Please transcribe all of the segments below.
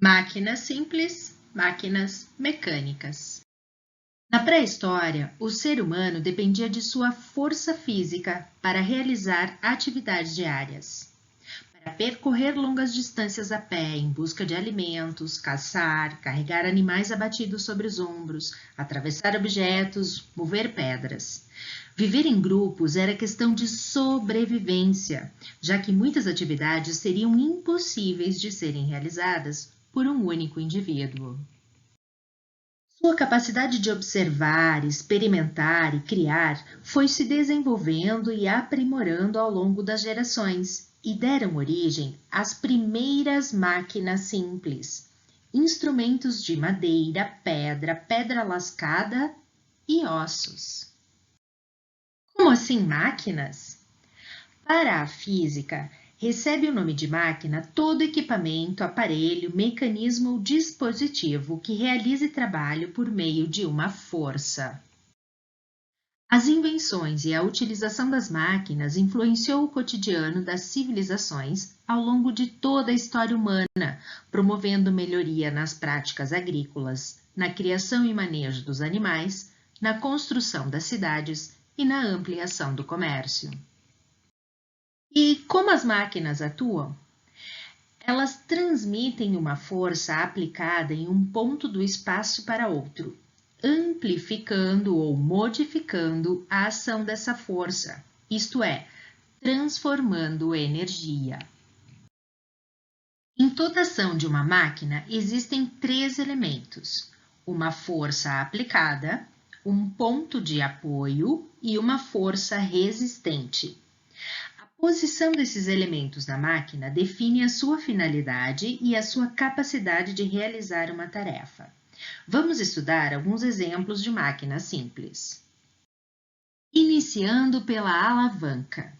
Máquinas simples, máquinas mecânicas. Na pré-história, o ser humano dependia de sua força física para realizar atividades diárias. Para percorrer longas distâncias a pé em busca de alimentos, caçar, carregar animais abatidos sobre os ombros, atravessar objetos, mover pedras. Viver em grupos era questão de sobrevivência, já que muitas atividades seriam impossíveis de serem realizadas por um único indivíduo. Sua capacidade de observar, experimentar e criar foi se desenvolvendo e aprimorando ao longo das gerações e deram origem às primeiras máquinas simples, instrumentos de madeira, pedra lascada e ossos. Como assim máquinas? Para a física, recebe o nome de máquina todo equipamento, aparelho, mecanismo ou dispositivo que realize trabalho por meio de uma força. As invenções e a utilização das máquinas influenciou o cotidiano das civilizações ao longo de toda a história humana, promovendo melhoria nas práticas agrícolas, na criação e manejo dos animais, na construção das cidades e na ampliação do comércio. E como as máquinas atuam? Elas transmitem uma força aplicada em um ponto do espaço para outro, amplificando ou modificando a ação dessa força, isto é, transformando energia. Em toda ação de uma máquina existem três elementos: uma força aplicada, um ponto de apoio e uma força resistente. A posição desses elementos na máquina define a sua finalidade e a sua capacidade de realizar uma tarefa. Vamos estudar alguns exemplos de máquinas simples. Iniciando pela alavanca.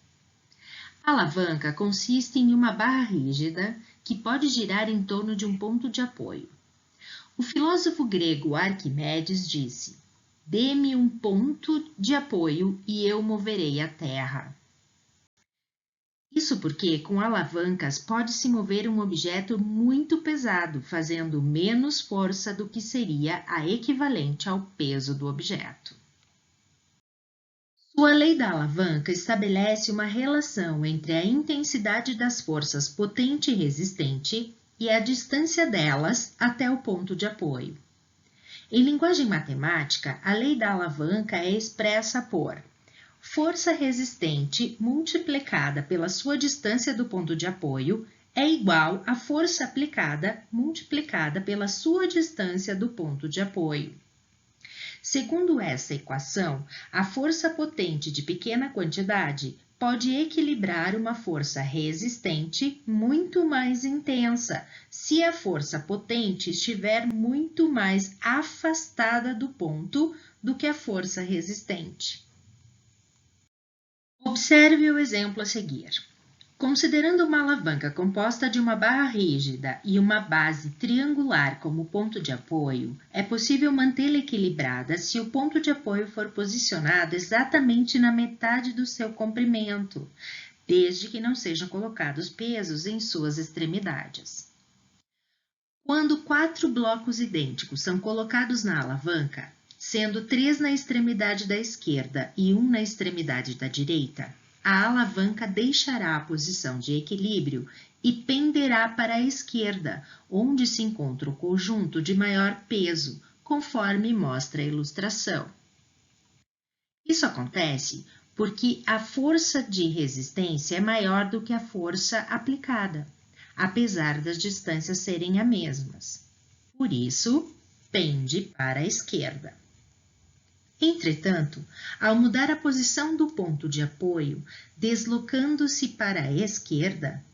A alavanca consiste em uma barra rígida que pode girar em torno de um ponto de apoio. O filósofo grego Arquimedes disse: "Dê-me um ponto de apoio e eu moverei a terra." Isso porque, com alavancas, pode-se mover um objeto muito pesado, fazendo menos força do que seria a equivalente ao peso do objeto. Sua lei da alavanca estabelece uma relação entre a intensidade das forças potente e resistente e a distância delas até o ponto de apoio. Em linguagem matemática, a lei da alavanca é expressa por força resistente multiplicada pela sua distância do ponto de apoio é igual a força aplicada multiplicada pela sua distância do ponto de apoio. Segundo essa equação, a força potente de pequena quantidade pode equilibrar uma força resistente muito mais intensa se a força potente estiver muito mais afastada do ponto do que a força resistente. Observe o exemplo a seguir. Considerando uma alavanca composta de uma barra rígida e uma base triangular como ponto de apoio, é possível mantê-la equilibrada se o ponto de apoio for posicionado exatamente na metade do seu comprimento, desde que não sejam colocados pesos em suas extremidades. Quando 4 blocos idênticos são colocados na alavanca, sendo 3 na extremidade da esquerda e 1 na extremidade da direita, a alavanca deixará a posição de equilíbrio e penderá para a esquerda, onde se encontra o conjunto de maior peso, conforme mostra a ilustração. Isso acontece porque a força de resistência é maior do que a força aplicada, apesar das distâncias serem as mesmas. Por isso, pende para a esquerda. Entretanto, ao mudar a posição do ponto de apoio, deslocando-se para a esquerda,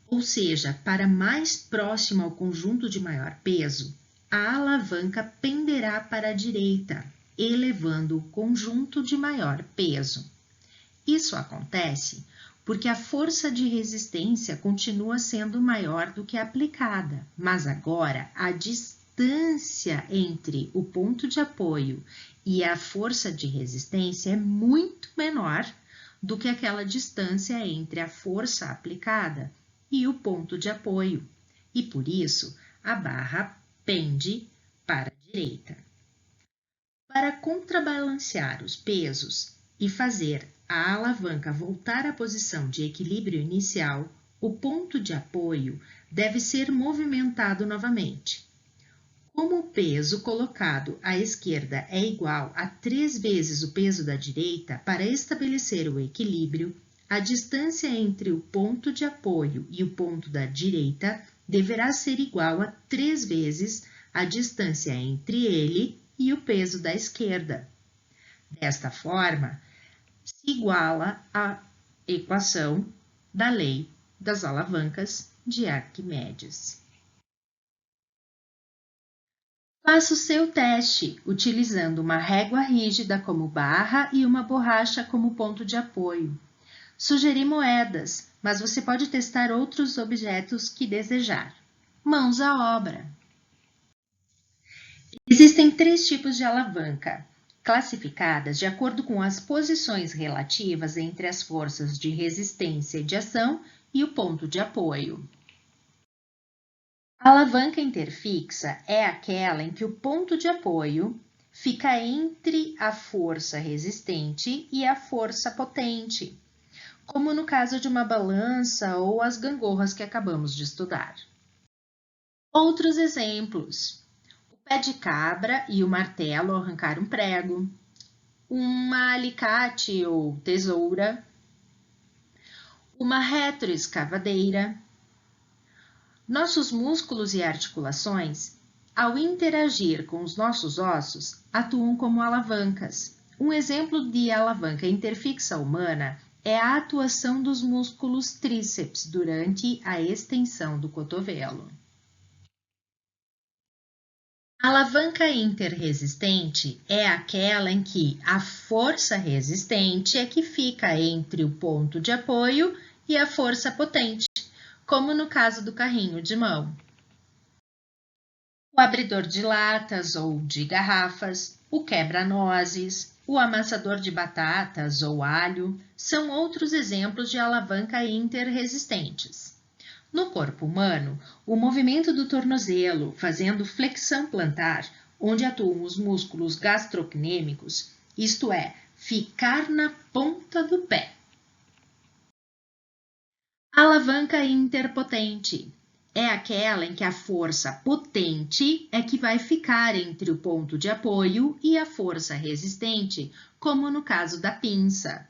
ou seja, para mais próximo ao conjunto de maior peso, a alavanca penderá para a direita, elevando o conjunto de maior peso. Isso acontece porque a força de resistência continua sendo maior do que a aplicada, mas agora a distância entre o ponto de apoio e a força de resistência é muito menor do que aquela distância entre a força aplicada e o ponto de apoio, e por isso a barra pende para a direita. Para contrabalancear os pesos e fazer a alavanca voltar à posição de equilíbrio inicial, o ponto de apoio deve ser movimentado novamente. Como o peso colocado à esquerda é igual a 3 vezes o peso da direita, para estabelecer o equilíbrio, a distância entre o ponto de apoio e o ponto da direita deverá ser igual a 3 vezes a distância entre ele e o peso da esquerda. Desta forma, se iguala à equação da lei das alavancas de Arquimedes. Faça o seu teste utilizando uma régua rígida como barra e uma borracha como ponto de apoio. Sugeri moedas, mas você pode testar outros objetos que desejar. Mãos à obra! Existem 3 tipos de alavanca, classificadas de acordo com as posições relativas entre as forças de resistência e de ação e o ponto de apoio. A alavanca interfixa é aquela em que o ponto de apoio fica entre a força resistente e a força potente, como no caso de uma balança ou as gangorras que acabamos de estudar. Outros exemplos: o pé de cabra e o martelo ao arrancar um prego, uma alicate ou tesoura, uma retroescavadeira. Nossos músculos e articulações, ao interagir com os nossos ossos, atuam como alavancas. Um exemplo de alavanca interfixa humana é a atuação dos músculos tríceps durante a extensão do cotovelo. A alavanca interresistente é aquela em que a força resistente é que fica entre o ponto de apoio e a força potente, como no caso do carrinho de mão. O abridor de latas ou de garrafas, o quebra-nozes, o amassador de batatas ou alho são outros exemplos de alavanca interresistentes. No corpo humano, o movimento do tornozelo, fazendo flexão plantar, onde atuam os músculos gastrocnêmicos, isto é, ficar na ponta do pé. Alavanca interpotente é aquela em que a força potente é que vai ficar entre o ponto de apoio e a força resistente, como no caso da pinça.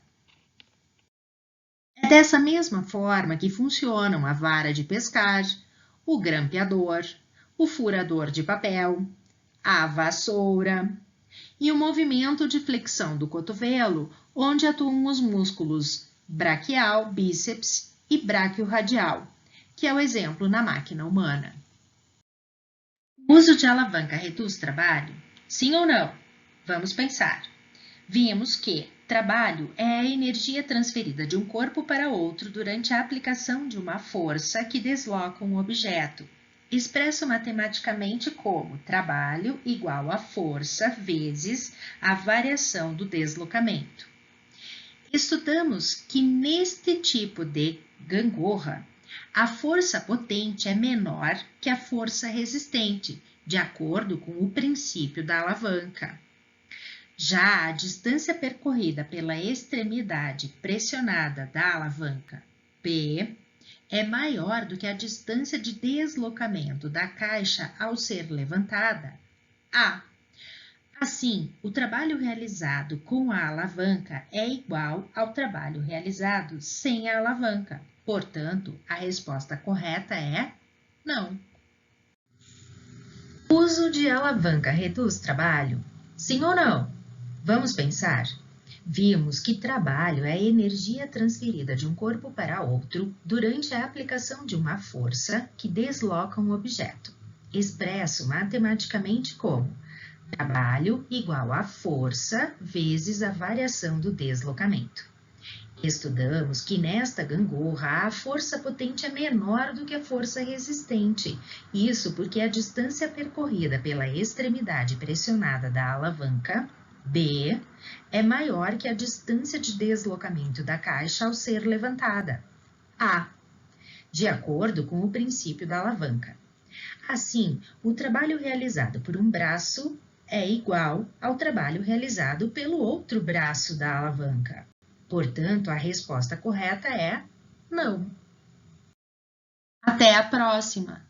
É dessa mesma forma que funcionam a vara de pescar, o grampeador, o furador de papel, a vassoura e o movimento de flexão do cotovelo, onde atuam os músculos braquial, bíceps e braquiorradial, que é o exemplo na máquina humana. O uso de alavanca reduz trabalho? Sim ou não? Vamos pensar. Vimos que trabalho é a energia transferida de um corpo para outro durante a aplicação de uma força que desloca um objeto, expresso matematicamente como trabalho igual a força vezes a variação do deslocamento. Estudamos que neste tipo de gangorra, a força potente é menor que a força resistente, de acordo com o princípio da alavanca. Já a distância percorrida pela extremidade pressionada da alavanca P é maior do que a distância de deslocamento da caixa ao ser levantada, A. Assim, o trabalho realizado com a alavanca é igual ao trabalho realizado sem a alavanca. Portanto, a resposta correta é não. O uso de alavanca reduz trabalho? Sim ou não? Vamos pensar. Vimos que trabalho é a energia transferida de um corpo para outro durante a aplicação de uma força que desloca um objeto, expresso matematicamente como trabalho igual a força vezes a variação do deslocamento. Estudamos que nesta gangorra a força potente é menor do que a força resistente. Isso porque a distância percorrida pela extremidade pressionada da alavanca, B, é maior que a distância de deslocamento da caixa ao ser levantada, A, de acordo com o princípio da alavanca. Assim, o trabalho realizado por um braço é igual ao trabalho realizado pelo outro braço da alavanca. Portanto, a resposta correta é não. Até a próxima!